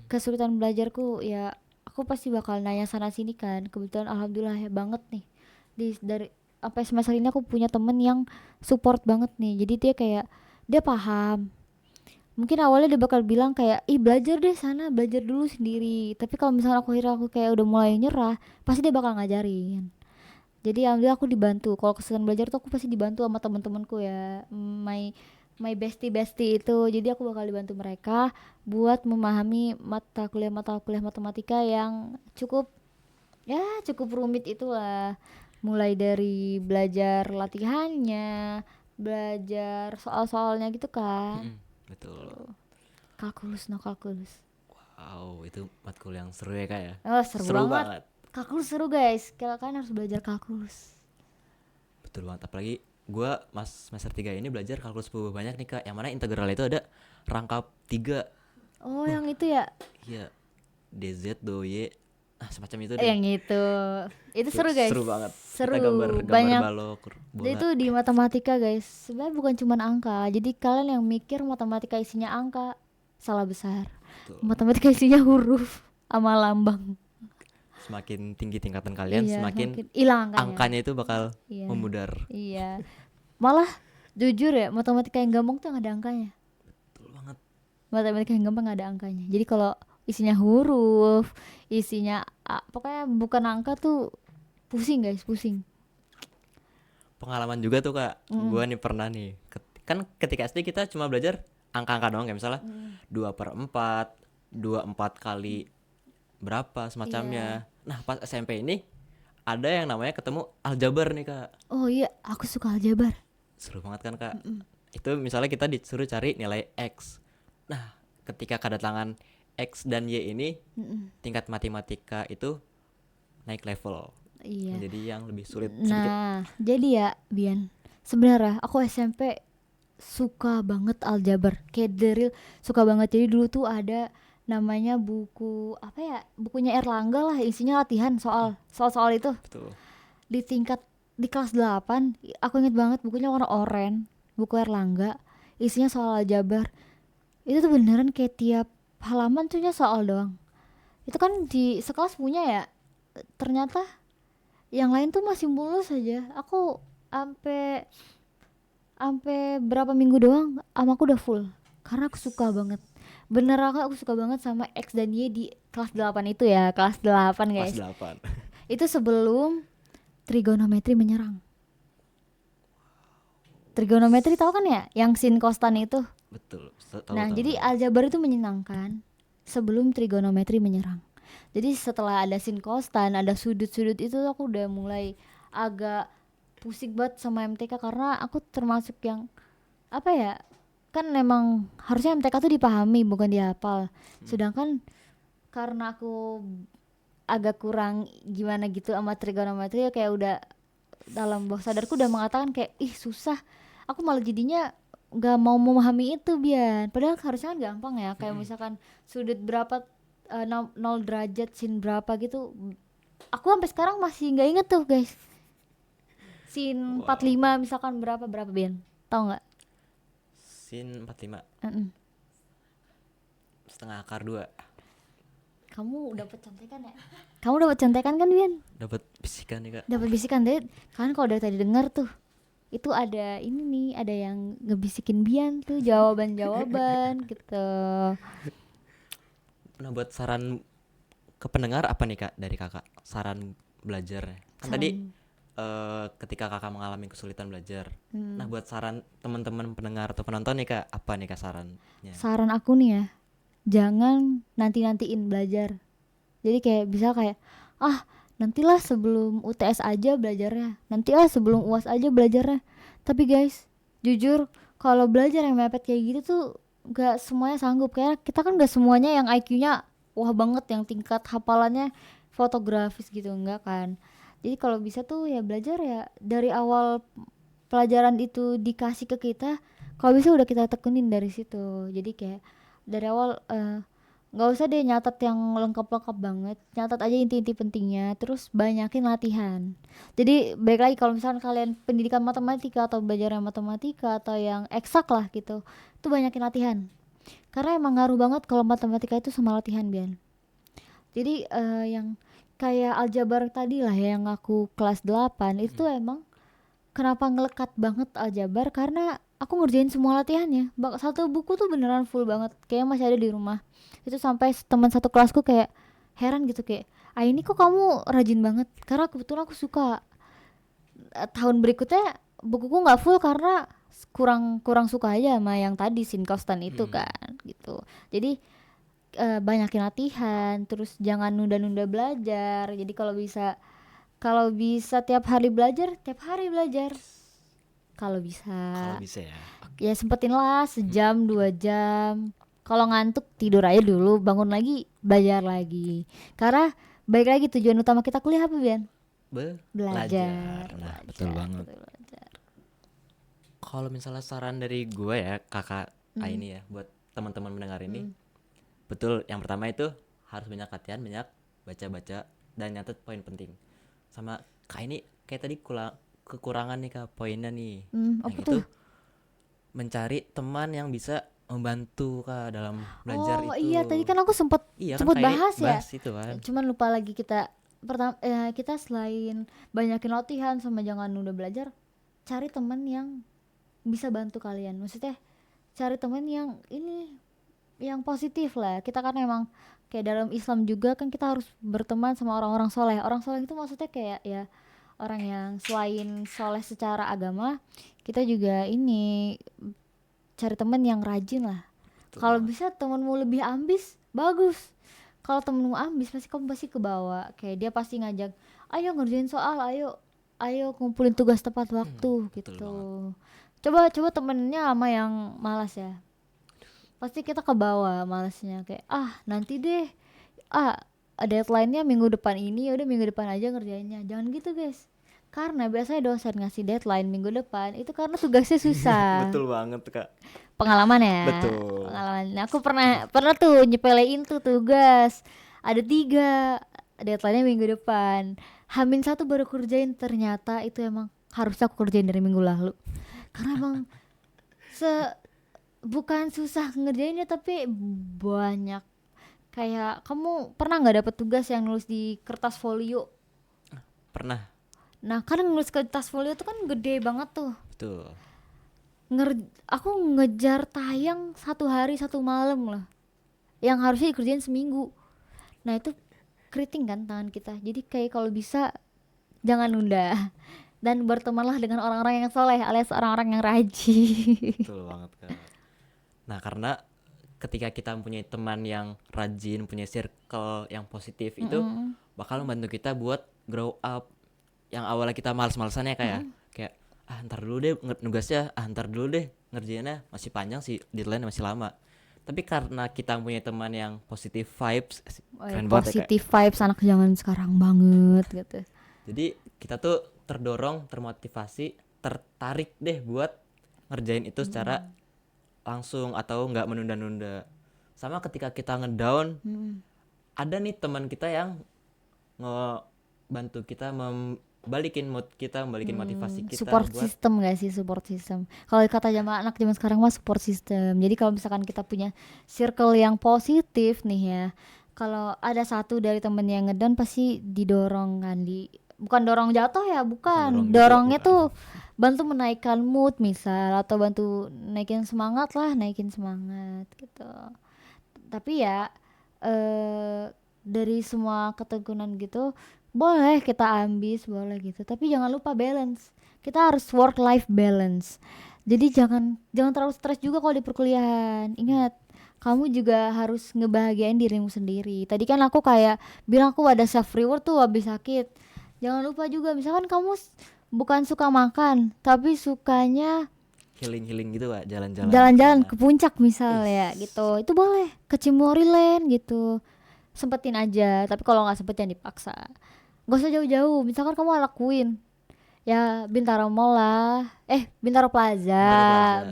kesulitan belajarku ya aku pasti bakal nanya sana sini kan. Kebetulan alhamdulillah ya banget nih. Dari sampai semester ini aku punya temen yang support banget nih. Jadi dia kayak dia paham. Mungkin awalnya dia bakal bilang kayak ih belajar deh sana, belajar dulu sendiri. Tapi kalau misalnya aku kayak udah mulai nyerah, pasti dia bakal ngajarin. Jadi alhamdulillah aku dibantu. Kalau kesulitan belajar tuh aku pasti dibantu sama teman-temanku ya. My my bestie itu. Jadi aku bakal dibantu mereka buat memahami mata kuliah matematika yang cukup ya cukup rumit itulah. Mulai dari belajar latihannya, belajar soal-soalnya gitu kan. Mm-mm, betul. Kalkulus no kalkulus. Wow, itu matkul yang seru ya kak ya. Oh, seru Seru banget. banget. Kalkulus seru guys. Kalian harus belajar kalkulus. Betul banget. Apalagi gue semester 3 ini belajar kalkulus banyak nih kak. Yang mana integral itu ada rangkap 3. Oh, yang itu ya. Iya, DZ, DOY, semacam itu deh. Yang itu seru guys, Seru banget. seru Kita gambar banyak. balok, Dan bola. itu di matematika guys, sebenarnya bukan cuma angka. Jadi kalian yang mikir matematika isinya angka salah besar. Betul. Matematika isinya huruf sama lambang. Semakin tinggi tingkatan kalian, Iya, semakin hilang angkanya. angkanya itu bakal Iya, memudar. iya. Malah jujur ya, matematika yang gampang tuh nggak ada angkanya. Betul banget. Matematika yang gampang nggak ada angkanya. Jadi kalau isinya huruf, isinya pokoknya bukan angka tuh pusing guys, pusing. Pengalaman juga tuh kak. Gue nih pernah nih. Kan ketika SD kita cuma belajar angka-angka doang kayak misalnya 2/4, 24 kali berapa semacamnya. Nah pas SMP ini ada yang namanya ketemu aljabar nih kak. Oh iya, aku suka aljabar. Seru banget kan kak. Itu misalnya kita disuruh cari nilai X. Nah ketika kedatangan X dan Y ini tingkat matematika itu naik level Iya. menjadi yang lebih sulit sedikit. Nah, jadi ya, Bian. Sebenarnya aku SMP suka banget aljabar. Kayak deril suka banget. Jadi dulu tuh ada namanya buku apa ya? Bukunya Erlangga lah, isinya latihan soal itu. Betul. Di kelas 8, aku inget banget bukunya warna oranye, buku Erlangga, isinya soal aljabar. Itu tuh beneran kayak tiap halaman tuhnya soal doang. Itu kan di sekelas punya ya. Ternyata yang lain tuh masih mulus aja. Aku sampai sampai berapa minggu doang sama aku udah full karena aku suka banget. Bener aku suka banget sama X dan Y di kelas 8 itu ya, kelas 8 Kelas guys. 8. Itu sebelum trigonometri menyerang. Trigonometri tahu kan ya, yang sin kostan itu. Betul. Nah, jadi aljabar itu menyenangkan sebelum trigonometri menyerang. Jadi setelah ada sin kostan, ada sudut-sudut itu aku udah mulai agak pusing banget sama MTK karena aku termasuk yang apa ya? Kan memang harusnya MTK tuh dipahami bukan dihafal. Sedangkan karena aku agak kurang gimana gitu sama trigonometri ya kayak udah dalam bawah sadarku udah mengatakan kayak ih susah. Aku malah jadinya nggak mau memahami itu Bian. Padahal harusnya kan gampang ya. Kayak misalkan sudut berapa 0 derajat sin berapa gitu. Aku sampai sekarang masih nggak inget tuh guys. Sin 45 misalkan berapa Bian? Tahu nggak? Sin 45 Mm-mm. setengah akar 2. Kamu dapat contekan ya? Kamu dapat contekan kan Bian? Dapat bisikan nih kak. Dapat bisikan deh. Kan kalau dari tadi dengar tuh itu ada ini nih, ada yang ngebisikin Bian tuh jawaban-jawaban gitu. Nah buat saran ke pendengar apa nih kak dari kakak? Saran belajarnya. Kan tadi ketika kakak mengalami kesulitan belajar. Nah buat saran teman-teman pendengar atau penonton nih kak, apa nih kak sarannya? Saran aku nih ya, jangan nanti-nantiin belajar. Jadi kayak bisa kayak nantilah sebelum UTS aja belajarnya, nantilah sebelum UAS aja belajarnya. Tapi guys, jujur kalau belajar yang mepet kayak gitu tuh gak semuanya sanggup. Kayak kita kan gak semuanya yang IQ-nya wah banget, yang tingkat hafalannya fotografis gitu, enggak kan. Jadi kalau bisa tuh ya belajar ya dari awal pelajaran itu dikasih ke kita, kalau bisa udah kita tekunin dari situ. Jadi kayak dari awal nggak usah deh nyatat yang lengkap-lengkap banget, nyatat aja inti-inti pentingnya, terus banyakin latihan. Jadi baik lagi kalau misalkan kalian pendidikan matematika atau belajar yang matematika atau yang eksak lah gitu, tuh banyakin latihan. Karena emang ngaruh banget kalau matematika itu sama latihan, Bian. Jadi yang kayak aljabar tadi lah ya, yang aku kelas 8 itu emang kenapa ngelekat banget aljabar karena aku ngerjain semua latihannya. Satu buku tuh beneran full banget. Kayaknya masih ada di rumah. Itu sampai teman satu kelasku kayak heran gitu kayak, "Ah, ini kok kamu rajin banget?" Karena kebetulan aku suka. Tahun berikutnya bukuku nggak full karena kurang kurang suka aja sama yang tadi sinkostan itu kan gitu. Jadi banyakin latihan, terus jangan nunda-nunda belajar. Jadi kalau bisa tiap hari belajar, tiap hari belajar. Kalau Kalau bisa, bisa ya. ya sempetin lah sejam 2 jam. Kalau ngantuk tidur aja dulu, bangun lagi belajar lagi. Karena baik lagi tujuan utama kita kuliah apa, Bian? Belajar. Nah, betul banget. Belajar. Kalau misalnya saran dari gue ya, kakak ini ya, buat teman-teman mendengar ini, betul. Yang pertama itu harus banyak latihan, banyak baca-baca dan nyatet poin penting. Sama kak ini kayak tadi kekurangan nih kak poinnya nih. Apa Yang tuh? itu mencari teman yang bisa membantu kak dalam belajar Oh itu. iya, tadi kan aku sempet Iya kan kayak bahas ya. bahas itu kan. Cuman lupa lagi kita kita selain banyakin latihan sama jangan nunda belajar, cari teman yang bisa bantu kalian. Maksudnya cari teman yang ini yang positif lah. Kita kan emang kayak dalam Islam juga kan kita harus berteman sama orang-orang soleh. Orang soleh itu maksudnya kayak ya orang yang selain soleh secara agama, kita juga ini cari teman yang rajin lah. Kalau bisa temenmu lebih ambis, bagus. Kalau temenmu ambis pasti kamu pasti kebawa. Kayak dia pasti ngajak, ayo ngerjain soal, ayo kumpulin tugas tepat waktu gitu. Coba temennya sama yang malas ya. Pasti kita kebawa malasnya kayak nanti deh. Deadline-nya minggu depan ini, udah minggu depan aja ngerjainnya. Jangan gitu, guys. Karena biasanya dosen ngasih deadline minggu depan itu karena tugasnya susah. Betul banget kak. Pengalaman ya. Betul. Pengalaman. Nah, aku pernah tuh nyepelein tuh tugas. Ada 3, deadline-nya minggu depan. H-1 baru kerjain, ternyata itu emang harusnya aku kerjain dari minggu lalu. Karena emang bukan susah ngerjainnya tapi banyak. Kayak kamu pernah nggak dapet tugas yang nulis di kertas folio? Pernah. Nah, kan nulis kertas folio tuh kan gede banget tuh. Betul. Aku ngejar tayang 1 hari 1 malam lah, yang harusnya dikerjain seminggu. Nah itu keriting kan tangan kita. Jadi kayak kalau bisa jangan nunda dan bertemanlah dengan orang-orang yang soleh alias orang-orang yang rajin. Betul banget kak. Nah karena ketika kita mempunyai teman yang rajin, punya circle yang positif itu bakal membantu kita buat grow up. Yang awalnya kita males-malesan ya kayak ntar dulu deh nugasnya, ntar dulu deh ngerjainnya, masih panjang sih, deadline masih lama. Tapi karena kita punya teman yang positive vibes, keren banget ya, Positive vibes anak zaman sekarang banget gitu. jadi kita tuh terdorong, termotivasi, tertarik deh buat ngerjain itu secara langsung atau nggak menunda-nunda. Sama ketika kita ngedown, ada nih teman kita yang ngebantu kita balikin mood kita, balikin motivasi kita. Support system gak sih, support system. Kalau kata anak zaman sekarang mah support system. Jadi kalau misalkan kita punya circle yang positif nih ya, kalau ada satu dari temen yang ngedown pasti didorong kan, bukan dorong jatuh ya, bukan. Dorongnya tuh bantu menaikkan mood misal, atau bantu naikin semangat gitu. Tapi ya dari semua ketekunan gitu boleh kita ambis, boleh gitu, tapi jangan lupa balance. Kita harus work life balance. Jadi jangan terlalu stres juga kalau di perkuliahan. Ingat, kamu juga harus ngebahagiain dirimu sendiri. Tadi kan aku kayak bilang aku ada self reward tuh habis sakit. Jangan lupa juga, misalkan kamu bukan suka makan tapi sukanya healing gitu Pak, jalan-jalan ke puncak misal ya gitu, itu boleh ke Cimoryland gitu, sempetin aja. Tapi kalau nggak sempet jangan dipaksa. Gak usah jauh-jauh, misalkan kamu lakuin ya Bintaro Mall lah, Bintaro Plaza.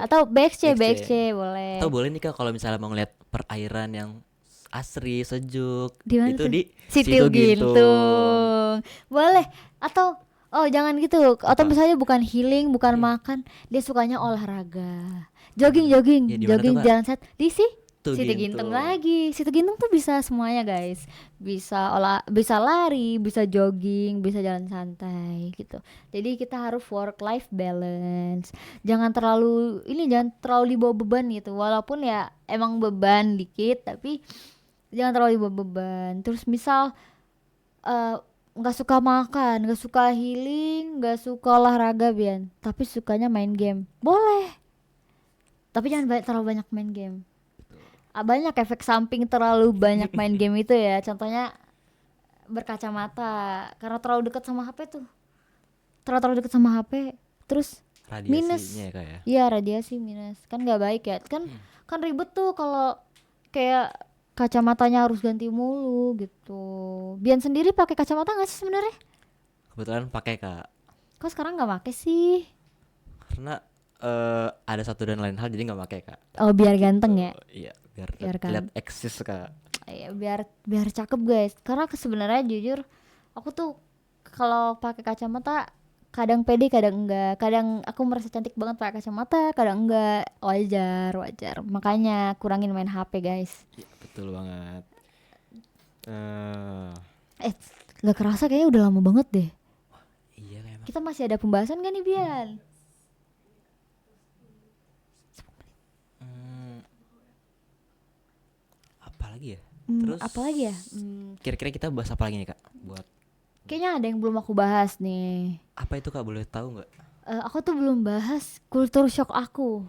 Atau BXC boleh. Atau boleh nih Kak kalau misalnya mau ngeliat perairan yang asri, sejuk, Dimana itu tuh? di Situ Gintung. Boleh. Atau Oh jangan gitu. Atau Apa? misalnya bukan healing, bukan makan, dia sukanya olahraga. Jogging, Ya di mana tuh, jogging Kak? jalan set. Di sih Tuh Situ Gintung Gintung. lagi. Situ Gintung tuh bisa semuanya guys. Bisa lari, bisa jogging, bisa jalan santai gitu. Jadi kita harus work life balance. Jangan terlalu dibawa beban gitu. Walaupun ya emang beban dikit, tapi jangan terlalu dibawa beban. Terus misal eh, nggak suka makan, nggak suka healing, nggak suka olahraga Bian, tapi sukanya main game, boleh, tapi jangan terlalu banyak main game. Banyak efek samping terlalu banyak main game itu ya, contohnya berkacamata, karena terlalu dekat sama HP tuh, terlalu dekat sama HP, terus Radiasinya minus. ya, Kak ya. Iya radiasi minus, kan nggak baik ya, kan ribet tuh kalau kayak kacamatanya harus ganti mulu gitu. Bian sendiri pakai kacamata nggak sih sebenarnya? Kebetulan pakai, Kak. Kok sekarang nggak pakai sih? Karena ada satu dan lain hal jadi nggak pakai, Kak. Oh biar Gitu. ganteng ya, Iya, biar biar terlihat kan, eksis, Kak. ya biar biar cakep guys. Karena sebenarnya jujur, aku tuh kalau pakai kacamata kadang pede, kadang enggak. Kadang aku merasa cantik banget pakai kacamata, kadang enggak. Wajar, wajar. Makanya kurangin main HP guys. Iya, betul banget. eh Eh, nggak kerasa kayaknya udah lama banget deh. iya memang. Kita masih ada pembahasan gak nih Bian? Hmm, apa lagi ya? Terus Apa lagi ya? kira-kira kita bahas apa lagi nih, Kak? Buat Kayaknya ada yang belum aku bahas nih. apa itu, Kak? Boleh tahu nggak? Aku tuh belum bahas kultur shock aku.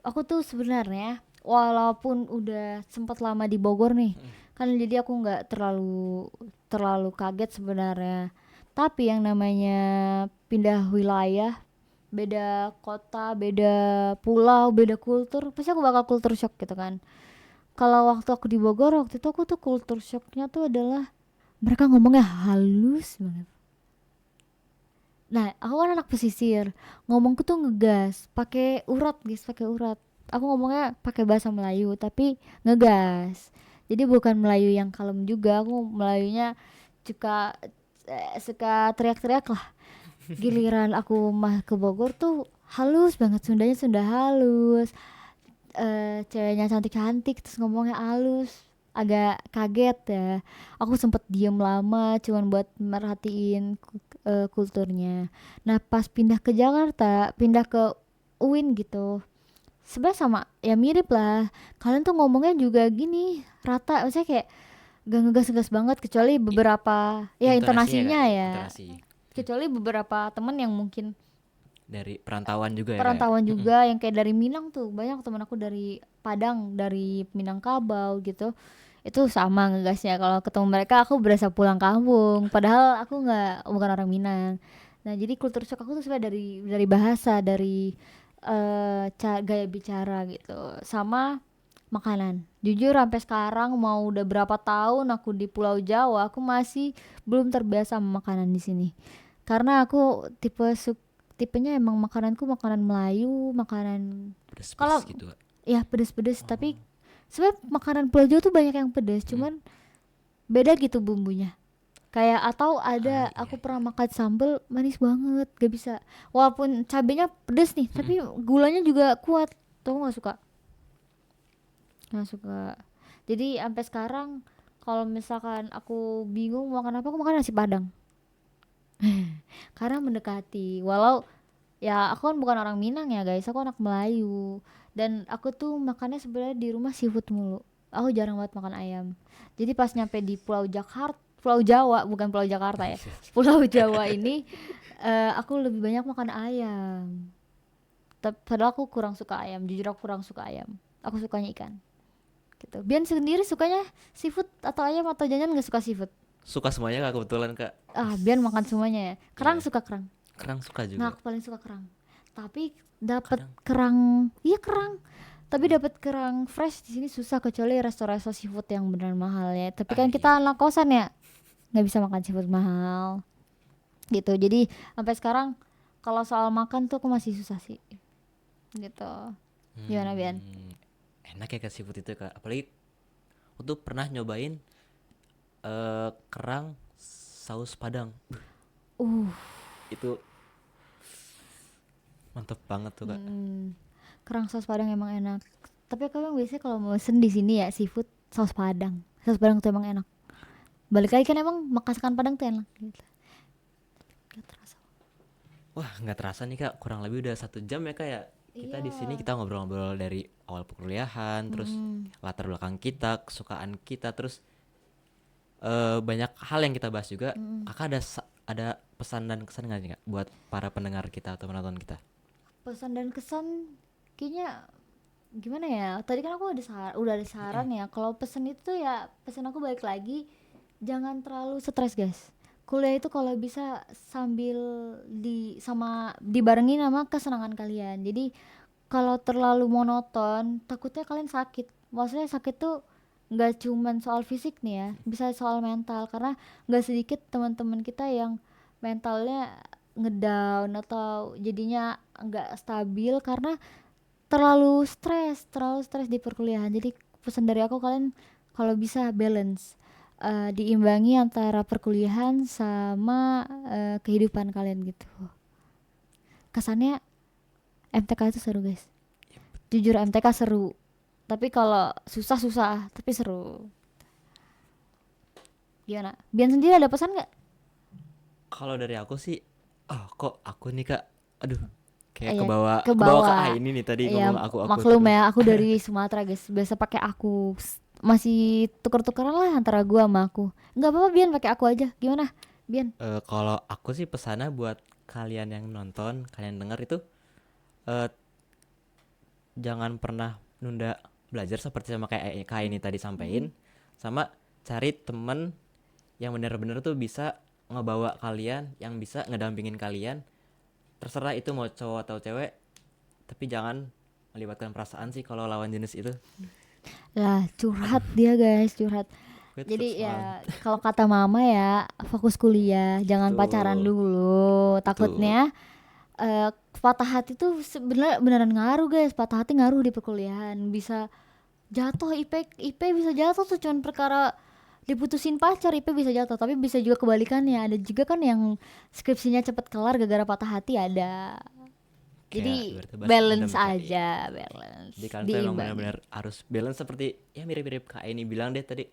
Aku tuh sebenarnya walaupun udah sempat lama di Bogor nih, kan jadi aku nggak terlalu terlalu kaget sebenarnya. Tapi yang namanya pindah wilayah, beda kota, beda pulau, beda kultur, pasti aku bakal kultur shock gitu kan. Kalau waktu aku di Bogor waktu itu aku tuh kultur shocknya tuh adalah mereka ngomongnya halus banget. Nah, aku kan anak pesisir, ngomongku tuh ngegas, pakai urat guys, pakai urat. Aku ngomongnya pakai bahasa Melayu, tapi ngegas. Jadi bukan Melayu yang kalem juga, aku Melayunya suka suka teriak-teriak lah. Giliran aku mah ke Bogor tuh halus banget, Sundanya Sunda halus. Ceweknya cantik-cantik, terus ngomongnya halus. Agak kaget ya. Aku sempet diem lama, cuman buat merhatiin kulturnya. Nah pas pindah ke Jakarta, pindah ke UIN gitu, sebenarnya sama ya, mirip lah. Kalian tuh ngomongnya juga gini rata, maksudnya kayak gak ngegas-ngegas banget, kecuali I- beberapa ya intonasinya, Kak, intonasinya ya, ya, intonasi kecuali beberapa temen yang mungkin dari perantauan juga ya, Kak. perantauan juga, yang kayak dari Minang tuh banyak temen aku, dari Padang, dari Minangkabau gitu, itu sama ngegasnya. Kalau ketemu mereka aku berasa pulang kampung, padahal aku nggak, bukan orang Minang. Nah jadi kultur shock aku tuh sebenarnya dari bahasa, dari gaya bicara gitu, sama makanan. Jujur sampai sekarang mau udah berapa tahun aku di Pulau Jawa, aku masih belum terbiasa sama makanan di sini. Karena aku tipenya emang makananku makanan Melayu, makanan, Pedes-pedes kalau gitu, Kak. ya pedes-pedes, Oh, tapi sebenarnya makanan Pulau Jawa tuh banyak yang pedes, mm. cuman beda gitu bumbunya. Kayak atau ada Iya, aku iya. pernah makan sambel manis banget, gak bisa. Walaupun cabenya pedes nih, Mm-mm. tapi gulanya juga kuat. Tuh nggak suka, nggak suka. Jadi sampai sekarang kalau misalkan aku bingung mau makan apa, aku makan nasi Padang. Karena mendekati, walau ya aku kan bukan orang Minang ya guys, aku anak Melayu, dan aku tuh makannya sebenarnya di rumah seafood mulu. Aku jarang banget makan ayam. Jadi pas nyampe di Pulau Jakarta, Pulau Jawa, bukan Pulau Jakarta ya, Pulau Jawa ini, aku lebih banyak makan ayam. Padahal aku kurang suka ayam, jujur aku kurang suka ayam, aku sukanya ikan gitu. Bian sendiri sukanya seafood atau ayam, atau jangan nggak suka seafood? Suka semuanya, Kak, kebetulan, Kak. Bian makan semuanya ya. Kerang Iya. suka kerang. Kerang suka Nah, juga. aku paling suka kerang. Tapi dapat Kadang kerang, iya kerang. Tapi dapat kerang fresh di sini susah, kecuali resto-resto seafood yang benar mahal ya. Tapi kan iya. kita anak kosan ya, nggak bisa makan seafood mahal. Gitu. Jadi sampai sekarang kalau soal makan tuh aku masih susah sih. Gitu. Gimana Bian? Hmm, enak ya, Kak, seafood itu, Kak. Apalagi aku tuh pernah nyobain kerang saus Padang. Uh, Itu mantep banget tuh Kak. Kerang saus Padang emang enak. Tapi aku yang biasanya kalau mau pesen di sini ya seafood saus Padang. Saus Padang tuh emang enak. Balik lagi kan emang masakan Padang tuh enak gitu. Gak terasa. Wah nggak terasa nih Kak, kurang lebih udah 1 jam ya Kak ya. Kita di sini kita ngobrol-ngobrol dari awal perkuliahan, terus latar belakang kita, kesukaan kita, terus banyak hal yang kita bahas juga. Kakak ada pesan dan kesan nggak sih Kak buat para pendengar kita atau penonton kita? Pesan dan kesan kayaknya gimana ya? Tadi kan aku udah ada saran ya. Kalau pesan itu ya pesan aku balik lagi, jangan terlalu stres guys. Kuliah itu kalau bisa sambil dibarengin sama kesenangan kalian. Jadi kalau terlalu monoton, takutnya kalian sakit. Maksudnya sakit tuh nggak cuman soal fisik nih ya, bisa soal mental. Karena nggak sedikit teman-teman kita yang mentalnya ngedown atau jadinya nggak stabil karena terlalu stres di perkuliahan. Jadi pesan dari aku, kalian kalau bisa balance, diimbangi antara perkuliahan sama kehidupan kalian gitu. Kesannya MTK itu seru guys, jujur MTK seru, tapi kalau susah tapi seru. Gimana Bian sendiri, ada pesan nggak? Kalau dari aku sih, kok aku nih Kak, aduh kayak Iya, kebawa kebawa. ke ini nih tadi Iya, ngomong aku maklum terus. ya, aku dari Sumatera guys, biasa pakai aku. Masih tuker-tukeran lah antara gua sama aku. Nggak apa-apa Bian, pakai aku aja. Gimana Bian? Kalau aku sih pesannya buat kalian yang nonton, kalian dengar itu, eh, jangan pernah nunda belajar seperti sama kayak Kak ini tadi sampein, sama cari temen yang benar-benar tuh bisa ngebawa kalian, yang bisa ngedampingin kalian, terserah itu mau cowok atau cewek, tapi jangan melibatkan perasaan sih kalau lawan jenis itu. Lah curhat dia guys, curhat. Gue Jadi tetep ya kalau kata mama ya, fokus kuliah, jangan Betul. pacaran dulu. Takutnya patah hati tuh sebenarnya beneran ngaruh guys. Patah hati ngaruh di perkuliahan, bisa jatuh. IP bisa jatuh tuh cuman perkara diputusin pacar. IP bisa jatuh, tapi bisa juga kebalikannya. Ada juga kan yang skripsinya cepet kelar gara-gara patah hati, ada. Jadi berarti bahas balance dendam, Kak. aja, balance. Jadi kalian tuh emang Diimbangi. benar-benar harus balance, seperti ya mirip-mirip Kak ini bilang deh tadi,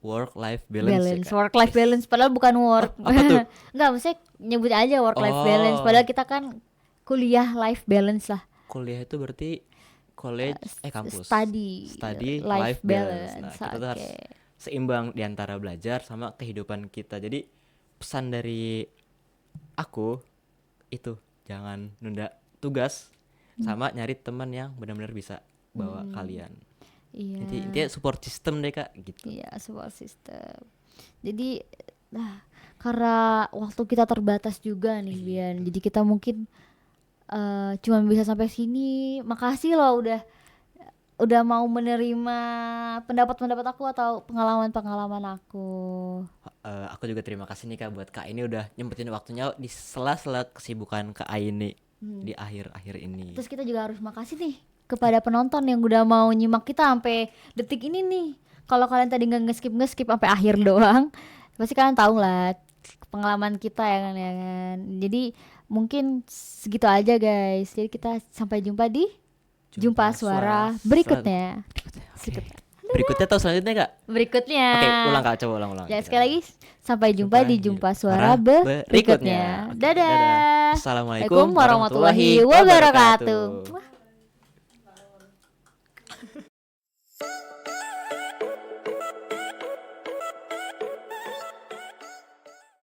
work life balance, ya, Kak. Work life balance, padahal bukan work. Apa tuh? Enggak, maksudnya nyebut aja work life balance, padahal kita kan kuliah life balance lah. Kuliah itu berarti kampus. Study Life balance. Nah, kita tuh harus Oke. seimbang di antara belajar sama kehidupan kita. Jadi pesan dari aku itu, jangan nunda tugas, sama nyari teman yang benar-benar bisa bawa kalian. Iya. Intinya support system deh Kak gitu. Iya, support system. Jadi karena waktu kita terbatas juga nih Bian, jadi kita mungkin cuma bisa sampai sini. Makasih loh udah mau menerima pendapat aku atau pengalaman aku. Aku juga terima kasih nih Kak buat Kak ini udah nyempetin waktunya di sela-sela kesibukan Kak Aini di akhir-akhir ini. Terus kita juga harus makasih nih kepada penonton yang udah mau nyimak kita sampai detik ini nih. Kalau kalian tadi nggak ngeskip sampai akhir doang, pasti kalian tahu lah pengalaman kita ya kan. Jadi mungkin segitu aja guys. Jadi kita sampai jumpa di Jumpa Suara berikutnya. Berikutnya atau selanjutnya Kak? Berikutnya. Oke, ulang Kak, coba ulang. Ya, sekali lagi sampai jumpa di Jumpa Suara berikutnya. Dadah. Assalamualaikum warahmatullahi wabarakatuh.